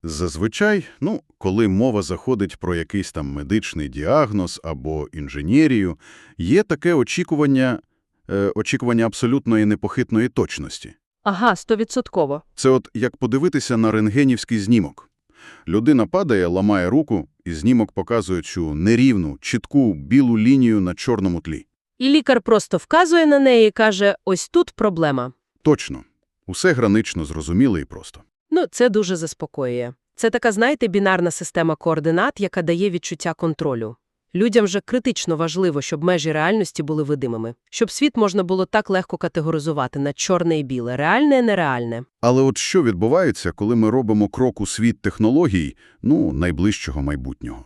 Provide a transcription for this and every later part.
Зазвичай, коли мова заходить про якийсь там медичний діагноз або інженерію, є таке очікування абсолютної непохитної точності. Ага, 100%. Це от як подивитися на рентгенівський знімок. Людина падає, ламає руку, і знімок показує цю нерівну, чітку, білу лінію на чорному тлі. І лікар просто вказує на неї і каже, ось тут проблема. Точно. Усе гранично, зрозуміло і просто. Це дуже заспокоює. Це така, знаєте, бінарна система координат, яка дає відчуття контролю. Людям же критично важливо, щоб межі реальності були видимими. Щоб світ можна було так легко категоризувати на чорне і біле, реальне і нереальне. Але от що відбувається, коли ми робимо крок у світ технологій, найближчого майбутнього?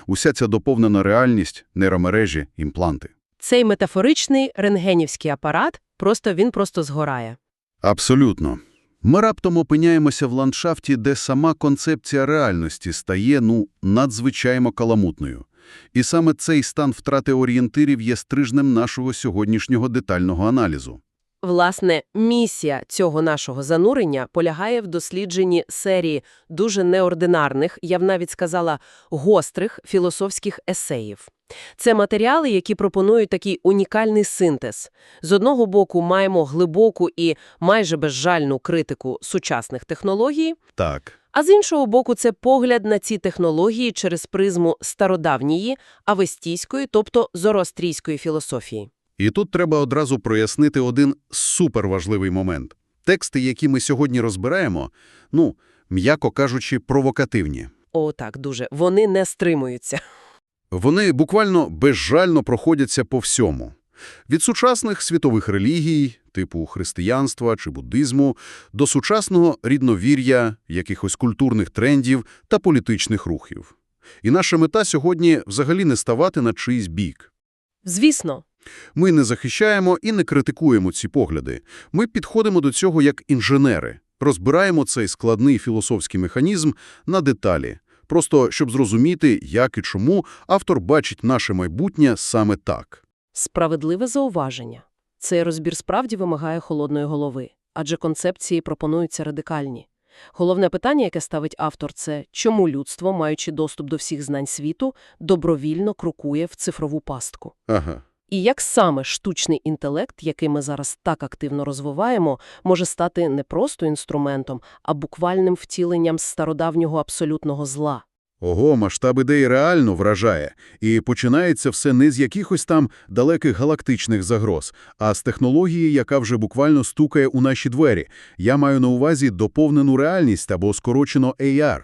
Уся ця доповнена реальність, нейромережі, імпланти. Цей метафоричний рентгенівський апарат, він просто згорає. Абсолютно. Ми раптом опиняємося в ландшафті, де сама концепція реальності стає, надзвичайно каламутною. І саме цей стан втрати орієнтирів є стрижнем нашого сьогоднішнього детального аналізу. Власне, місія цього нашого занурення полягає в дослідженні серії дуже неординарних, я б навіть сказала, гострих філософських есеїв. Це матеріали, які пропонують такий унікальний синтез. З одного боку маємо глибоку і майже безжальну критику сучасних технологій, Так. а з іншого боку це погляд на ці технології через призму стародавньої, авестійської, тобто зороастрійської філософії. І тут треба одразу прояснити один суперважливий момент. Тексти, які ми сьогодні розбираємо, м'яко кажучи, провокативні. О, так, дуже. Вони не стримуються. Вони буквально безжально проходяться по всьому. Від сучасних світових релігій, типу християнства чи буддизму, до сучасного рідновір'я, якихось культурних трендів та політичних рухів. І наша мета сьогодні взагалі не ставати на чийсь бік. Звісно. Ми не захищаємо і не критикуємо ці погляди. Ми підходимо до цього як інженери, розбираємо цей складний філософський механізм на деталі, просто щоб зрозуміти, як і чому автор бачить наше майбутнє саме так. Справедливе зауваження. Цей розбір справді вимагає холодної голови, адже концепції пропонуються радикальні. Головне питання, яке ставить автор, це чому людство, маючи доступ до всіх знань світу, добровільно крокує в цифрову пастку. Ага. І як саме штучний інтелект, який ми зараз так активно розвиваємо, може стати не просто інструментом, а буквальним втіленням стародавнього абсолютного зла. Ого, масштаб ідеї реально вражає. І починається все не з якихось там далеких галактичних загроз, а з технології, яка вже буквально стукає у наші двері. Я маю на увазі доповнену реальність або скорочено AR.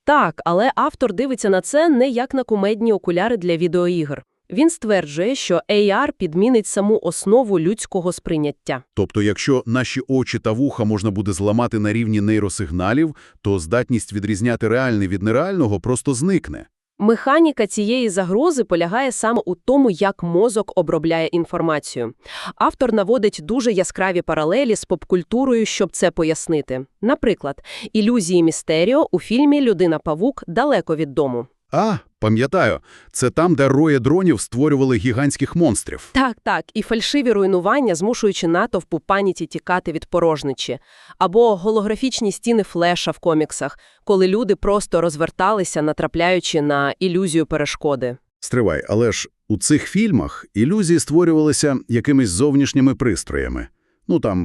Так, але автор дивиться на це не як на кумедні окуляри для відеоігр. Він стверджує, що AR підмінить саму основу людського сприйняття. Тобто, якщо наші очі та вуха можна буде зламати на рівні нейросигналів, то здатність відрізняти реальне від нереального просто зникне. Механіка цієї загрози полягає саме у тому, як мозок обробляє інформацію. Автор наводить дуже яскраві паралелі з попкультурою, щоб це пояснити. Наприклад, ілюзії Містеріо у фільмі «Людина-павук. Далеко від дому». Пам'ятаю, це там, де рої дронів створювали гігантських монстрів. Так, і фальшиві руйнування, змушуючи натовп у паніці тікати від порожнечі. Або голографічні стіни Флеша в коміксах, коли люди просто розверталися, натрапляючи на ілюзію перешкоди. Стривай, але ж у цих фільмах ілюзії створювалися якимись зовнішніми пристроями.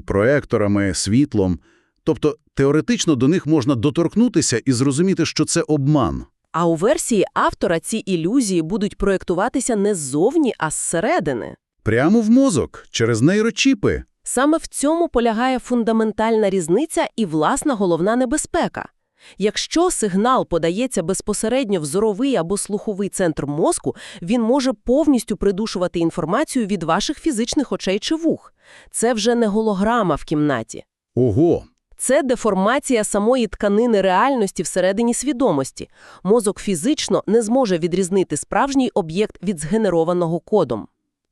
Проекторами, світлом. Тобто, теоретично до них можна доторкнутися і зрозуміти, що це обман. А у версії автора ці ілюзії будуть проєктуватися не ззовні, а зсередини. Прямо в мозок, через нейрочіпи. Саме в цьому полягає фундаментальна різниця і власна головна небезпека. Якщо сигнал подається безпосередньо в зоровий або слуховий центр мозку, він може повністю придушувати інформацію від ваших фізичних очей чи вух. Це вже не голограма в кімнаті. Ого! Це деформація самої тканини реальності всередині свідомості. Мозок фізично не зможе відрізнити справжній об'єкт від згенерованого кодом.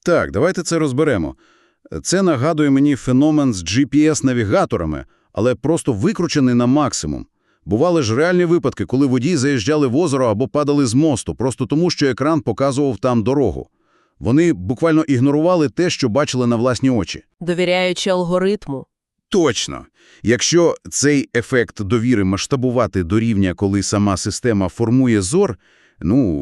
Так, давайте це розберемо. Це нагадує мені феномен з GPS-навігаторами, але просто викручений на максимум. Бували ж реальні випадки, коли водії заїжджали в озеро або падали з мосту, просто тому, що екран показував там дорогу. Вони буквально ігнорували те, що бачили на власні очі. Довіряючи алгоритму. Точно. Якщо цей ефект довіри масштабувати до рівня, коли сама система формує зор,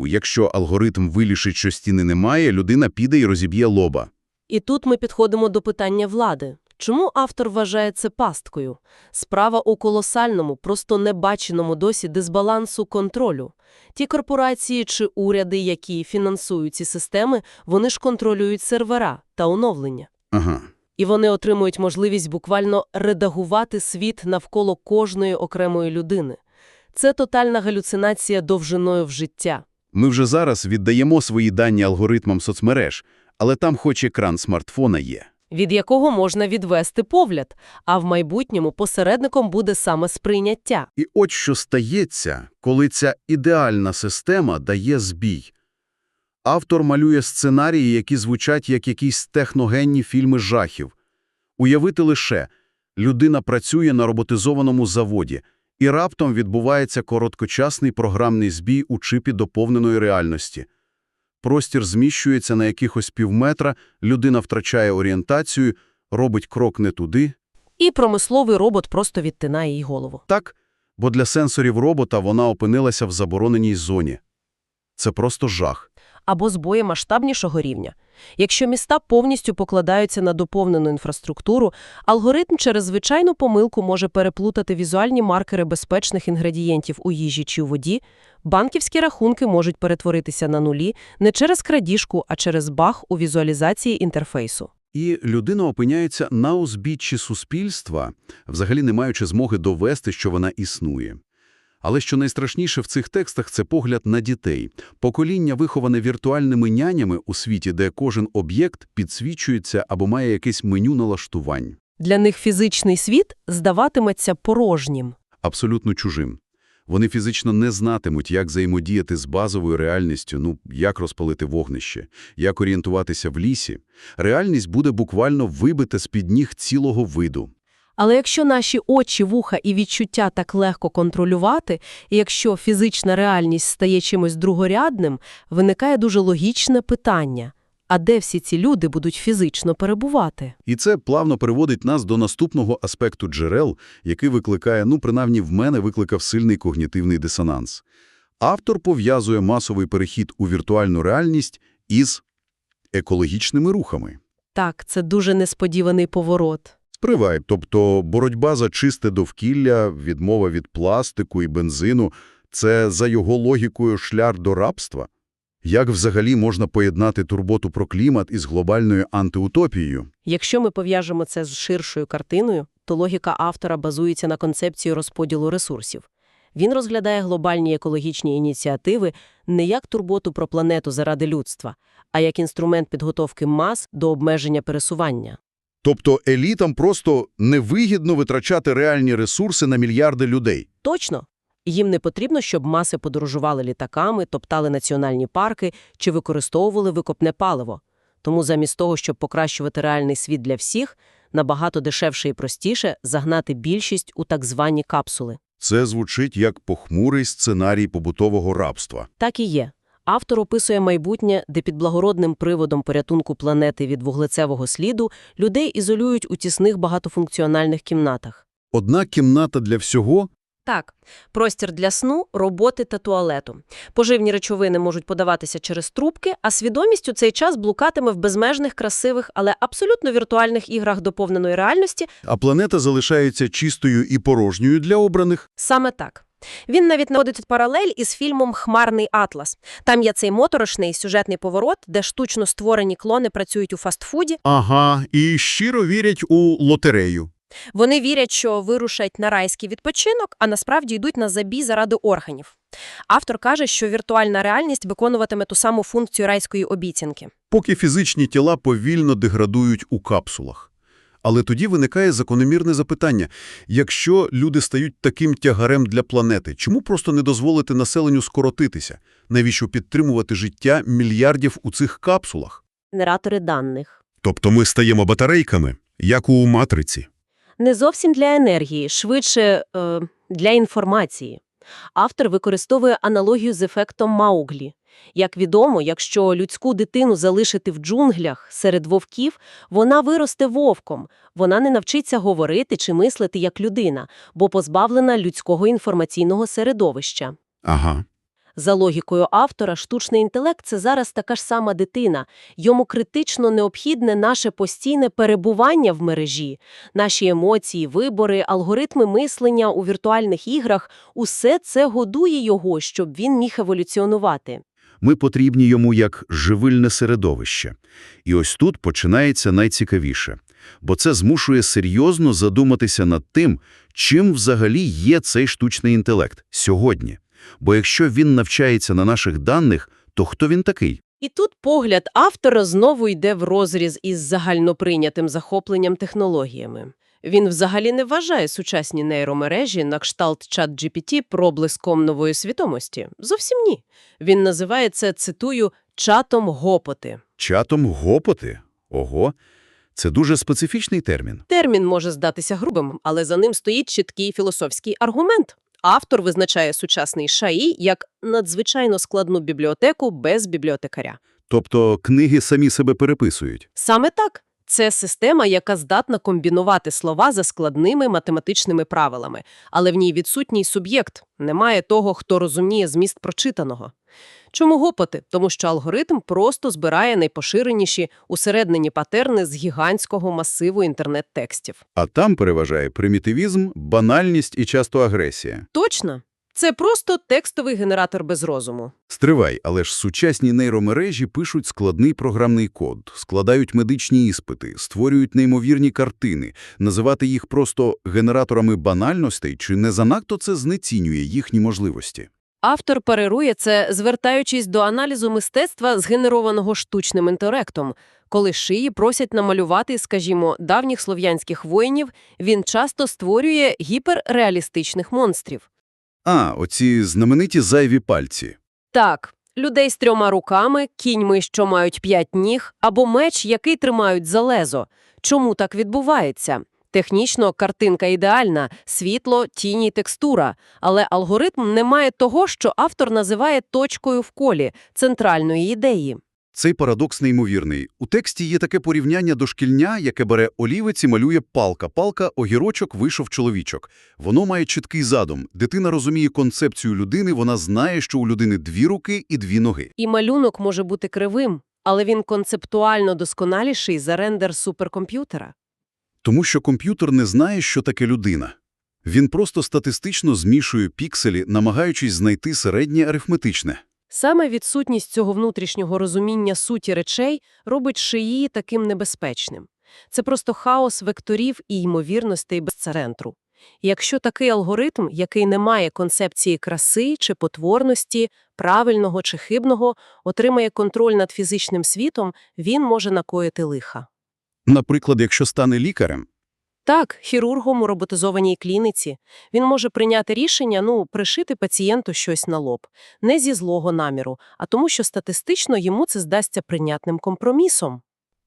якщо алгоритм вирішить, що стіни немає, людина піде і розіб'є лоба. І тут ми підходимо до питання влади. Чому автор вважає це пасткою? Справа у колосальному, просто небаченому досі дисбалансу контролю. Ті корпорації чи уряди, які фінансують ці системи, вони ж контролюють сервера та оновлення. Ага. І вони отримують можливість буквально редагувати світ навколо кожної окремої людини. Це тотальна галюцинація довжиною в життя. Ми вже зараз віддаємо свої дані алгоритмам соцмереж, але там хоч екран смартфона є. Від якого можна відвести погляд, а в майбутньому посередником буде саме сприйняття. І от що стається, коли ця ідеальна система дає збій. Автор малює сценарії, які звучать як якісь техногенні фільми жахів. Уявити лише, людина працює на роботизованому заводі, і раптом відбувається короткочасний програмний збій у чипі доповненої реальності. Простір зміщується на якихось півметра, людина втрачає орієнтацію, робить крок не туди. І промисловий робот просто відтинає їй голову. Так, бо для сенсорів робота вона опинилася в забороненій зоні. Це просто жах. Або збої масштабнішого рівня. Якщо міста повністю покладаються на доповнену інфраструктуру, алгоритм через звичайну помилку може переплутати візуальні маркери безпечних інгредієнтів у їжі чи у воді, банківські рахунки можуть перетворитися на нулі не через крадіжку, а через баг у візуалізації інтерфейсу. І людина опиняється на узбіччі суспільства, взагалі не маючи змоги довести, що вона існує. Але що найстрашніше в цих текстах – це погляд на дітей. Покоління, виховане віртуальними нянями у світі, де кожен об'єкт підсвічується або має якесь меню налаштувань. Для них фізичний світ здаватиметься порожнім. Абсолютно чужим. Вони фізично не знатимуть, як взаємодіяти з базовою реальністю, як розпалити вогнище, як орієнтуватися в лісі. Реальність буде буквально вибита з-під ніг цілого виду. Але якщо наші очі, вуха і відчуття так легко контролювати, і якщо фізична реальність стає чимось другорядним, виникає дуже логічне питання – а де всі ці люди будуть фізично перебувати? І це плавно переводить нас до наступного аспекту джерел, який викликає, принаймні в мене викликав сильний когнітивний дисонанс. Автор пов'язує масовий перехід у віртуальну реальність із екологічними рухами. Так, це дуже несподіваний поворот. Спривай, тобто боротьба за чисте довкілля, відмова від пластику і бензину – це, за його логікою, шлях до рабства? Як взагалі можна поєднати турботу про клімат із глобальною антиутопією? Якщо ми пов'яжемо це з ширшою картиною, то логіка автора базується на концепції розподілу ресурсів. Він розглядає глобальні екологічні ініціативи не як турботу про планету заради людства, а як інструмент підготовки мас до обмеження пересування. Тобто елітам просто невигідно витрачати реальні ресурси на мільярди людей. Точно. Їм не потрібно, щоб маси подорожували літаками, топтали національні парки чи використовували викопне паливо. Тому замість того, щоб покращувати реальний світ для всіх, набагато дешевше і простіше загнати більшість у так звані капсули. Це звучить як похмурий сценарій побутового рабства. Так і є. Автор описує майбутнє, де під благородним приводом порятунку планети від вуглецевого сліду людей ізолюють у тісних багатофункціональних кімнатах. Одна кімната для всього? Так, простір для сну, роботи та туалету. Поживні речовини можуть подаватися через трубки, а свідомість у цей час блукатиме в безмежних, красивих, але абсолютно віртуальних іграх доповненої реальності. А планета залишається чистою і порожньою для обраних? Саме так. Він навіть наводить паралель із фільмом «Хмарний атлас». Там є цей моторошний сюжетний поворот, де штучно створені клони працюють у фастфуді. Ага, і щиро вірять у лотерею. Вони вірять, що вирушать на райський відпочинок, а насправді йдуть на забій заради органів. Автор каже, що віртуальна реальність виконуватиме ту саму функцію райської обіцянки. Поки фізичні тіла повільно деградують у капсулах. Але тоді виникає закономірне запитання. Якщо люди стають таким тягарем для планети, чому просто не дозволити населенню скоротитися? Навіщо підтримувати життя мільярдів у цих капсулах? Генератори даних. Тобто ми стаємо батарейками, як у «Матриці». Не зовсім для енергії, швидше для інформації. Автор використовує аналогію з ефектом Мауглі. Як відомо, якщо людську дитину залишити в джунглях серед вовків, вона виросте вовком. Вона не навчиться говорити чи мислити як людина, бо позбавлена людського інформаційного середовища. Ага. За логікою автора, штучний інтелект – це зараз така ж сама дитина. Йому критично необхідне наше постійне перебування в мережі. Наші емоції, вибори, алгоритми мислення у віртуальних іграх – усе це годує його, щоб він міг еволюціонувати. Ми потрібні йому як живильне середовище. І ось тут починається найцікавіше. Бо це змушує серйозно задуматися над тим, чим взагалі є цей штучний інтелект сьогодні. Бо якщо він навчається на наших даних, то хто він такий? І тут погляд автора знову йде в розріз із загальноприйнятим захопленням технологіями. Він взагалі не вважає сучасні нейромережі на кшталт ChatGPT проблиском нової свідомості. Зовсім ні. Він називає це, цитую, «чатом гопоти». Чатом гопоти? Ого, це дуже специфічний термін. Термін може здатися грубим, але за ним стоїть чіткий філософський аргумент. Автор визначає сучасний ШАІ як надзвичайно складну бібліотеку без бібліотекаря. Тобто книги самі себе переписують. Саме так. Це система, яка здатна комбінувати слова за складними математичними правилами, але в ній відсутній суб'єкт, немає того, хто розуміє зміст прочитаного. Чому гопоти? Тому що алгоритм просто збирає найпоширеніші усереднені патерни з гігантського масиву інтернет-текстів. А там переважає примітивізм, банальність і часто агресія. Точно. Це просто текстовий генератор без розуму. Стривай, але ж сучасні нейромережі пишуть складний програмний код, складають медичні іспити, створюють неймовірні картини. Називати їх просто генераторами банальностей чи не занадто це знецінює їхні можливості? Автор парирує це, звертаючись до аналізу мистецтва, згенерованого штучним інтелектом. Коли Шиї просять намалювати, скажімо, давніх слов'янських воїнів, він часто створює гіперреалістичних монстрів. А, оці знамениті зайві пальці. Так, людей з 3 руками, кіньми, що мають 5 ніг, або меч, який тримають за лезо. Чому так відбувається? Технічно картинка ідеальна – світло, тіні, текстура. Але алгоритм не має того, що автор називає точкою в колі – центральної ідеї. Цей парадокс неймовірний. У тексті є таке порівняння дошкільня, яке бере олівець і малює палка, огірочок, вийшов чоловічок. Воно має чіткий задум. Дитина розуміє концепцію людини, вона знає, що у людини 2 руки і 2 ноги. І малюнок може бути кривим, але він концептуально досконаліший за рендер суперкомп'ютера. Тому що комп'ютер не знає, що таке людина. Він просто статистично змішує пікселі, намагаючись знайти середнє арифметичне. Саме відсутність цього внутрішнього розуміння суті речей робить Шиї таким небезпечним. Це просто хаос векторів і ймовірностей без центру. І якщо такий алгоритм, який не має концепції краси чи потворності, правильного чи хибного, отримає контроль над фізичним світом, він може накоїти лиха. Наприклад, якщо стане лікарем, Так, хірургом у роботизованій клініці. Він може прийняти рішення, пришити пацієнту щось на лоб. Не зі злого наміру, а тому, що статистично йому це здасться прийнятним компромісом.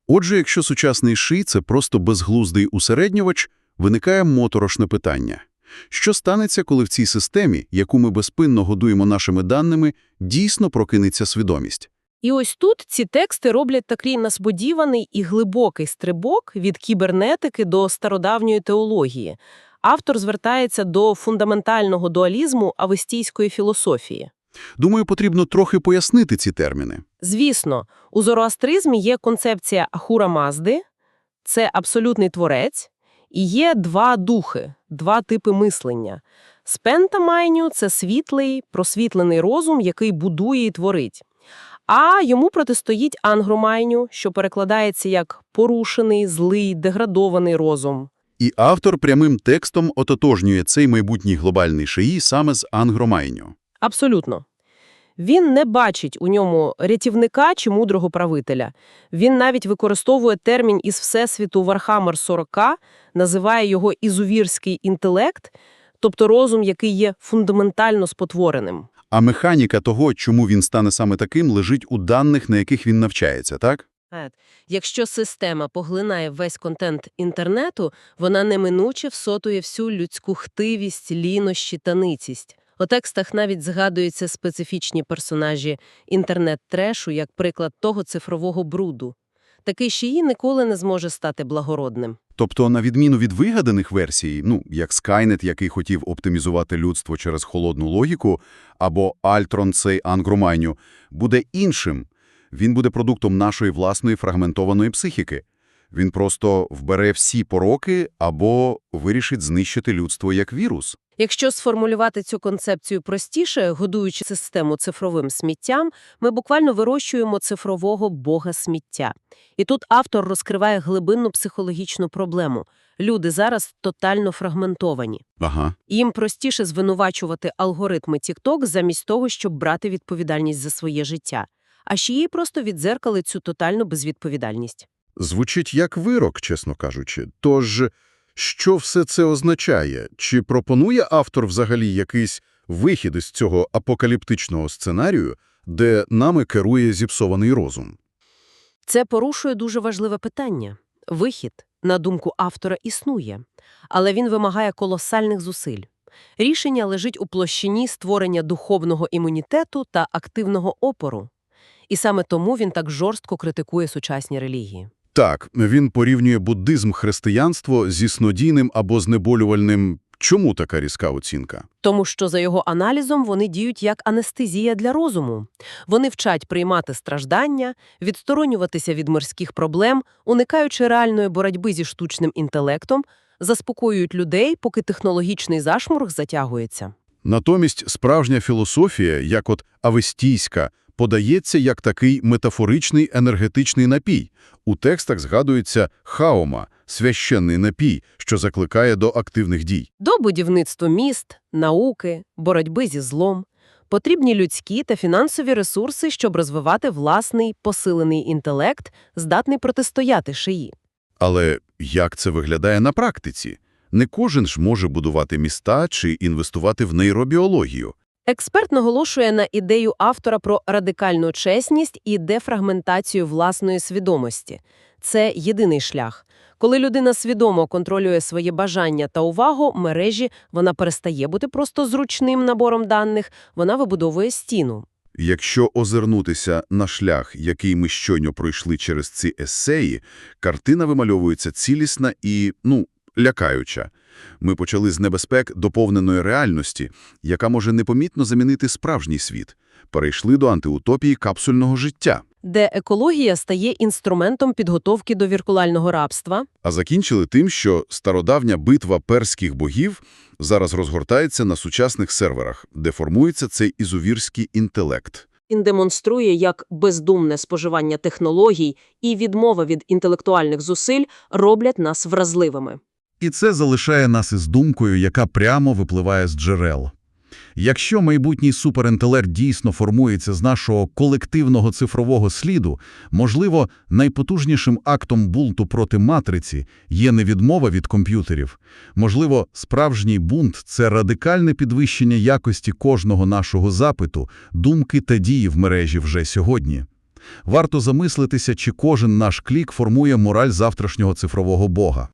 Отже, якщо сучасний ШИ – це просто безглуздий усереднювач, виникає моторошне питання. Що станеться, коли в цій системі, яку ми безпинно годуємо нашими даними, дійсно прокинеться свідомість? І ось тут ці тексти роблять такий несподіваний і глибокий стрибок від кібернетики до стародавньої теології. Автор звертається до фундаментального дуалізму авестійської філософії. Думаю, потрібно трохи пояснити ці терміни. Звісно, у зороастризмі є концепція Ахура Мазди – це абсолютний творець, і є 2 духи, 2 типи мислення. Спента Майню – це світлий, просвітлений розум, який будує і творить. А йому протистоїть Ангромайню, що перекладається як «порушений, злий, деградований розум». І автор прямим текстом ототожнює цей майбутній глобальний ШИ саме з Ангромайню. Абсолютно. Він не бачить у ньому рятівника чи мудрого правителя. Він навіть використовує термін із Всесвіту Вархаммер 40, називає його ізувірський інтелект, тобто розум, який є фундаментально спотвореним. А механіка того, чому він стане саме таким, лежить у даних, на яких він навчається, так? Якщо система поглинає весь контент інтернету, вона неминуче всотує всю людську хтивість, лінощі та ницість. У текстах навіть згадуються специфічні персонажі інтернет-трешу як приклад того цифрового бруду. Такий шиї ніколи не зможе стати благородним. Тобто, на відміну від вигаданих версій, як Skynet, який хотів оптимізувати людство через холодну логіку, або Альтрон цей Ангромайню, буде іншим. Він буде продуктом нашої власної фрагментованої психіки. Він просто вбере всі пороки або вирішить знищити людство як вірус. Якщо сформулювати цю концепцію простіше, годуючи систему цифровим сміттям, ми буквально вирощуємо цифрового бога сміття. І тут автор розкриває глибинну психологічну проблему. Люди зараз тотально фрагментовані. Ага. Їм простіше звинувачувати алгоритми TikTok замість того, щоб брати відповідальність за своє життя. А ще їй просто віддзеркали цю тотальну безвідповідальність. Звучить як вирок, чесно кажучи. Тож, що все це означає? Чи пропонує автор взагалі якийсь вихід із цього апокаліптичного сценарію, де нами керує зіпсований розум? Це порушує дуже важливе питання. Вихід, на думку автора, існує, але він вимагає колосальних зусиль. Рішення лежить у площині створення духовного імунітету та активного опору. І саме тому він так жорстко критикує сучасні релігії. Так, він порівнює буддизм, християнство зі снодійним або знеболювальним. Чому така різка оцінка? Тому що, за його аналізом, вони діють як анестезія для розуму. Вони вчать приймати страждання, відсторонюватися від мирських проблем, уникаючи реальної боротьби зі штучним інтелектом, заспокоюють людей, поки технологічний зашморг затягується. Натомість справжня філософія, як от авестійська, подається як такий метафоричний енергетичний напій. У текстах згадується хаома – священний напій, що закликає до активних дій. До будівництва міст, науки, боротьби зі злом потрібні людські та фінансові ресурси, щоб розвивати власний посилений інтелект, здатний протистояти шиї. Але як це виглядає на практиці? Не кожен ж може будувати міста чи інвестувати в нейробіологію. Експерт наголошує на ідею автора про радикальну чесність і дефрагментацію власної свідомості. Це єдиний шлях. Коли людина свідомо контролює свої бажання та увагу мережі, вона перестає бути просто зручним набором даних, вона вибудовує стіну. Якщо озирнутися на шлях, який ми щойно пройшли через ці есеї, картина вимальовується цілісна і, лякаюча. Ми почали з небезпек доповненої реальності, яка може непомітно замінити справжній світ. Перейшли до антиутопії капсульного життя. Де екологія стає інструментом підготовки до віртуального рабства. А закінчили тим, що стародавня битва перських богів зараз розгортається на сучасних серверах, де формується цей ізувірський інтелект. Він демонструє, як бездумне споживання технологій і відмова від інтелектуальних зусиль роблять нас вразливими. І це залишає нас із думкою, яка прямо випливає з джерел. Якщо майбутній суперінтелект дійсно формується з нашого колективного цифрового сліду, можливо, найпотужнішим актом бунту проти матриці є не відмова від комп'ютерів. Можливо, справжній бунт – це радикальне підвищення якості кожного нашого запиту, думки та дії в мережі вже сьогодні. Варто замислитися, чи кожен наш клік формує мораль завтрашнього цифрового бога.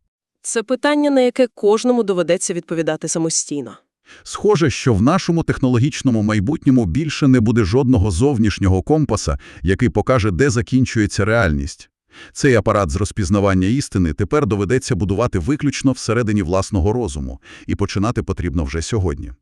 Це питання, на яке кожному доведеться відповідати самостійно. Схоже, що в нашому технологічному майбутньому більше не буде жодного зовнішнього компаса, який покаже, де закінчується реальність. Цей апарат з розпізнавання істини тепер доведеться будувати виключно всередині власного розуму, і починати потрібно вже сьогодні.